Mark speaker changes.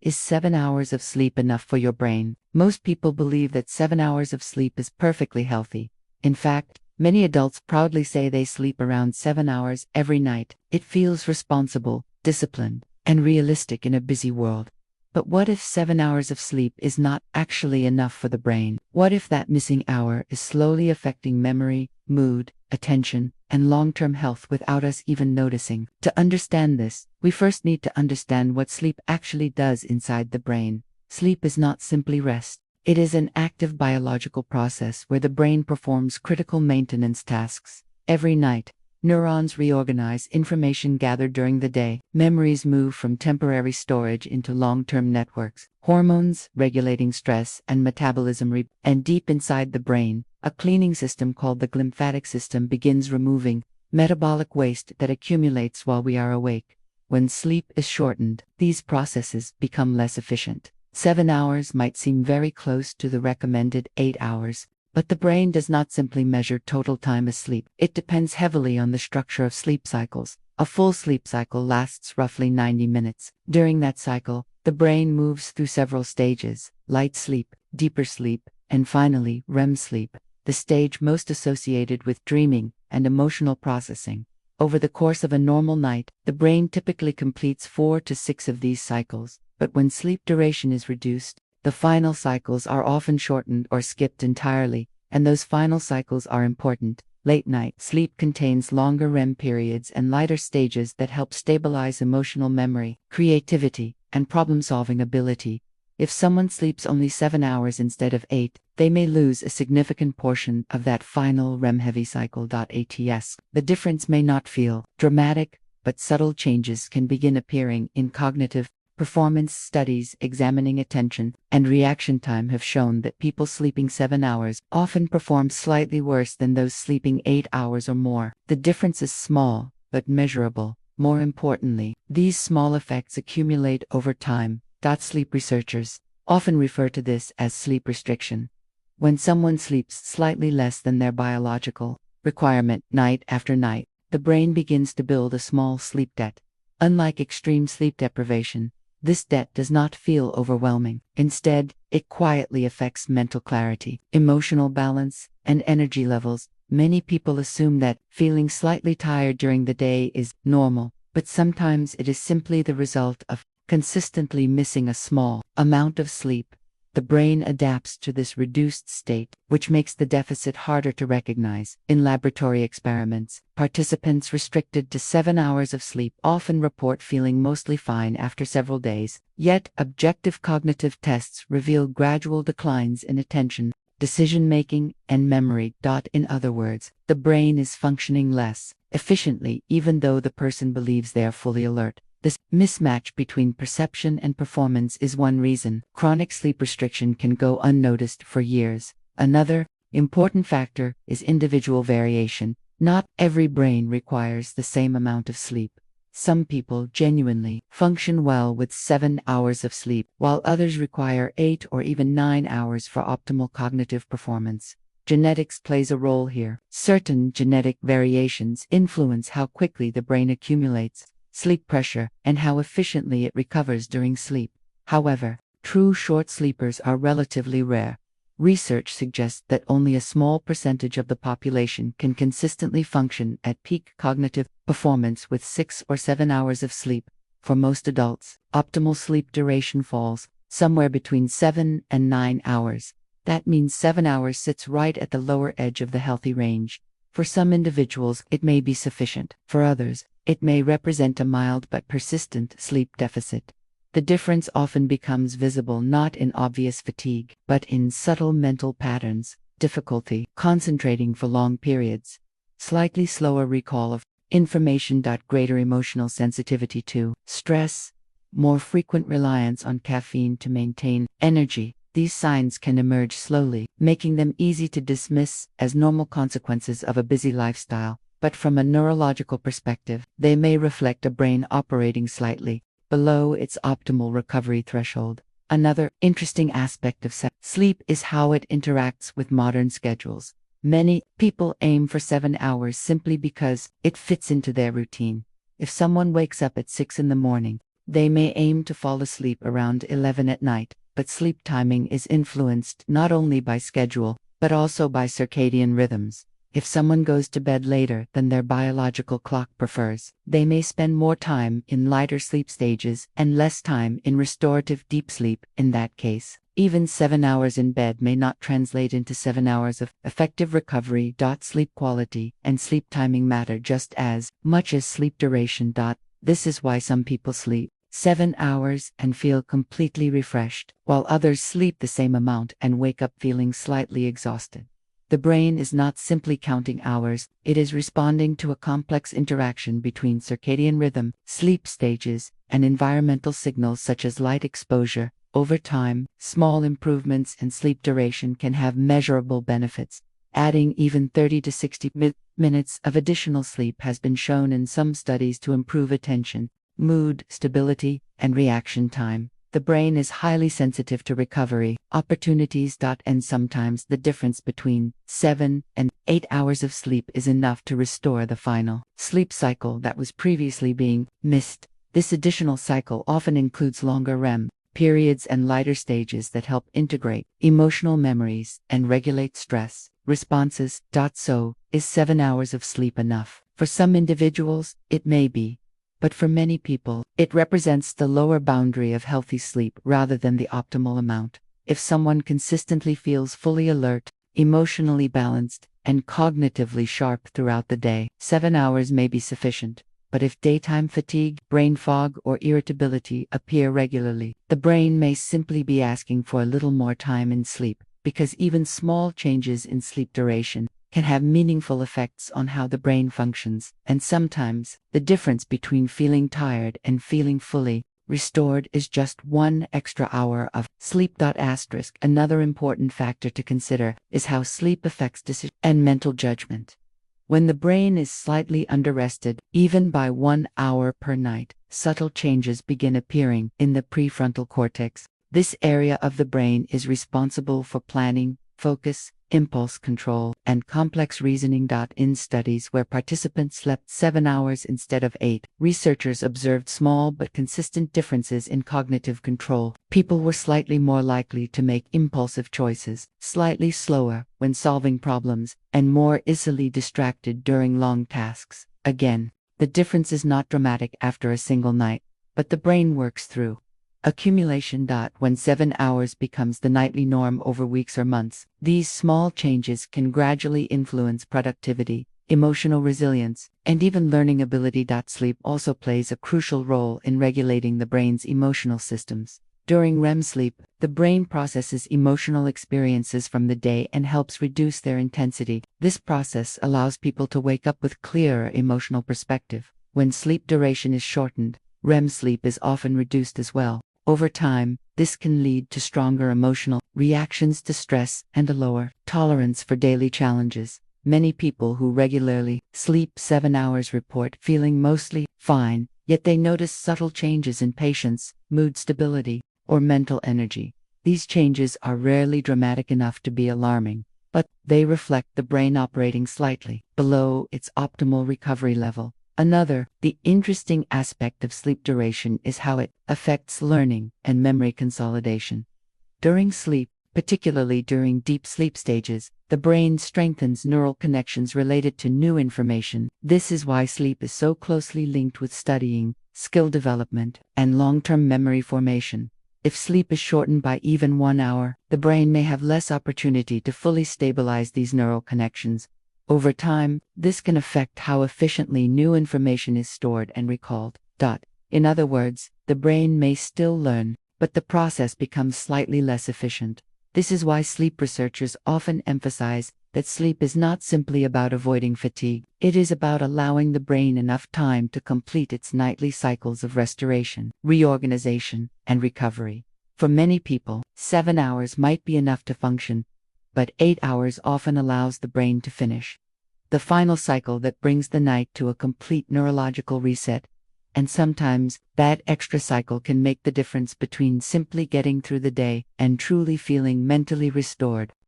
Speaker 1: Is 7 hours of sleep enough for your brain? Most people believe that 7 hours of sleep is perfectly healthy. In fact, many adults proudly say they sleep around 7 hours every night. It feels responsible, disciplined, and realistic in a busy world. But what if 7 hours of sleep is not actually enough for the brain? What if that missing hour is slowly affecting memory, mood, attention, and long-term health without us even noticing? To understand this, we first need to understand what sleep actually does inside the brain. Sleep is not simply rest. It is an active biological process where the brain performs critical maintenance tasks. Every night, neurons reorganize information gathered during the day. Memories move from temporary storage into long-term networks. Hormones regulating stress and metabolism and deep inside the brain, a cleaning system called the glymphatic system begins removing metabolic waste that accumulates while we are awake. When sleep is shortened, these processes become less efficient. 7 hours might seem very close to the recommended 8 hours. But the brain does not simply measure total time asleep. It depends heavily on the structure of sleep cycles. A full sleep cycle lasts roughly 90 minutes. During that cycle, the brain moves through several stages: light sleep, deeper sleep, and finally, REM sleep, the stage most associated with dreaming and emotional processing. Over the course of a normal night, the brain typically completes 4 to 6 of these cycles. But when sleep duration is reduced, the final cycles are often shortened or skipped entirely, and those final cycles are important. Late night sleep contains longer REM periods and lighter stages that help stabilize emotional memory, creativity, and problem-solving ability. If someone sleeps only 7 hours instead of 8, they may lose a significant portion of that final REM-heavy cycle. The difference may not feel dramatic, but subtle changes can begin appearing in cognitive performance. Studies examining attention and reaction time have shown that people sleeping 7 hours often perform slightly worse than those sleeping 8 hours or more. The difference is small, but measurable. More importantly, these small effects accumulate over time. Sleep researchers often refer to this as sleep restriction. When someone sleeps slightly less than their biological requirement night after night, the brain begins to build a small sleep debt. Unlike extreme sleep deprivation, this debt does not feel overwhelming. Instead, it quietly affects mental clarity, emotional balance, and energy levels. Many people assume that feeling slightly tired during the day is normal, but sometimes it is simply the result of consistently missing a small amount of sleep. The brain adapts to this reduced state, which makes the deficit harder to recognize. In laboratory experiments, participants restricted to 7 hours of sleep often report feeling mostly fine after several days. Yet, objective cognitive tests reveal gradual declines in attention, decision-making, and memory. In other words, the brain is functioning less efficiently even though the person believes they are fully alert. This mismatch between perception and performance is one reason chronic sleep restriction can go unnoticed for years. Another important factor is individual variation. Not every brain requires the same amount of sleep. Some people genuinely function well with 7 hours of sleep, while others require 8 or even 9 hours for optimal cognitive performance. Genetics plays a role here. Certain genetic variations influence how quickly the brain accumulates sleep pressure, and how efficiently it recovers during sleep. However, true short sleepers are relatively rare. Research suggests that only a small percentage of the population can consistently function at peak cognitive performance with 6 or 7 hours of sleep. For most adults, optimal sleep duration falls somewhere between 7 and 9 hours. That means 7 hours sits right at the lower edge of the healthy range. For some individuals, it may be sufficient. For others, it may represent a mild but persistent sleep deficit. The difference often becomes visible not in obvious fatigue, but in subtle mental patterns: difficulty concentrating for long periods, slightly slower recall of information, greater emotional sensitivity to stress, more frequent reliance on caffeine to maintain energy. These signs can emerge slowly, making them easy to dismiss as normal consequences of a busy lifestyle. But from a neurological perspective, they may reflect a brain operating slightly below its optimal recovery threshold. Another interesting aspect of sleep is how it interacts with modern schedules. Many people aim for 7 hours simply because it fits into their routine. If someone wakes up at 6 in the morning, They may aim to fall asleep around 11 at night, but sleep timing is influenced not only by schedule, but also by circadian rhythms. If someone goes to bed later than their biological clock prefers, they may spend more time in lighter sleep stages and less time in restorative deep sleep. In that case, even 7 hours in bed may not translate into 7 hours of effective recovery. Sleep quality and sleep timing matter just as much as sleep duration. This is why some people sleep 7 hours and feel completely refreshed, while others sleep the same amount and wake up feeling slightly exhausted. The brain is not simply counting hours, it is responding to a complex interaction between circadian rhythm, sleep stages, and environmental signals such as light exposure. Over time, small improvements in sleep duration can have measurable benefits. Adding even 30 to 60 minutes of additional sleep has been shown in some studies to improve attention, mood, stability, and reaction time. The brain is highly sensitive to recovery opportunities. And sometimes the difference between 7 and 8 hours of sleep is enough to restore the final sleep cycle that was previously being missed. This additional cycle often includes longer REM periods and lighter stages that help integrate emotional memories and regulate stress responses. So, is 7 hours of sleep enough? For some individuals, it may be. But for many people, it represents the lower boundary of healthy sleep rather than the optimal amount. If someone consistently feels fully alert, emotionally balanced, and cognitively sharp throughout the day, 7 hours may be sufficient. But if daytime fatigue, brain fog, or irritability appear regularly, the brain may simply be asking for a little more time in sleep, because even small changes in sleep duration can have meaningful effects on how the brain functions, and sometimes, the difference between feeling tired and feeling fully restored is just 1 extra hour of sleep. Another important factor to consider is how sleep affects decision and mental judgment. When the brain is slightly underrested, even by 1 hour per night, subtle changes begin appearing in the prefrontal cortex. This area of the brain is responsible for planning, focus, impulse control, and complex reasoning. In studies where participants slept 7 hours instead of 8, researchers observed small but consistent differences in cognitive control. People were slightly more likely to make impulsive choices, slightly slower when solving problems, and more easily distracted during long tasks. Again, the difference is not dramatic after a single night, but the brain works through accumulation. When 7 hours becomes the nightly norm over weeks or months, these small changes can gradually influence productivity, emotional resilience, and even learning ability. Sleep also plays a crucial role in regulating the brain's emotional systems. During REM sleep, the brain processes emotional experiences from the day and helps reduce their intensity. This process allows people to wake up with clearer emotional perspective. When sleep duration is shortened, REM sleep is often reduced as well. Over time, this can lead to stronger emotional reactions to stress and a lower tolerance for daily challenges. Many people who regularly sleep 7 hours report feeling mostly fine, yet they notice subtle changes in patience, mood stability, or mental energy. These changes are rarely dramatic enough to be alarming, but they reflect the brain operating slightly below its optimal recovery level. The interesting aspect of sleep duration is how it affects learning and memory consolidation. During sleep, particularly during deep sleep stages, the brain strengthens neural connections related to new information. This is why sleep is so closely linked with studying, skill development, and long-term memory formation. If sleep is shortened by even 1 hour, the brain may have less opportunity to fully stabilize these neural connections. Over time, this can affect how efficiently new information is stored and recalled. In other words, the brain may still learn, but the process becomes slightly less efficient. This is why sleep researchers often emphasize that sleep is not simply about avoiding fatigue. It is about allowing the brain enough time to complete its nightly cycles of restoration, reorganization, and recovery. For many people, 7 hours might be enough to function, but 8 hours often allows the brain to finish the final cycle that brings the night to a complete neurological reset. And sometimes, that extra cycle can make the difference between simply getting through the day and truly feeling mentally restored.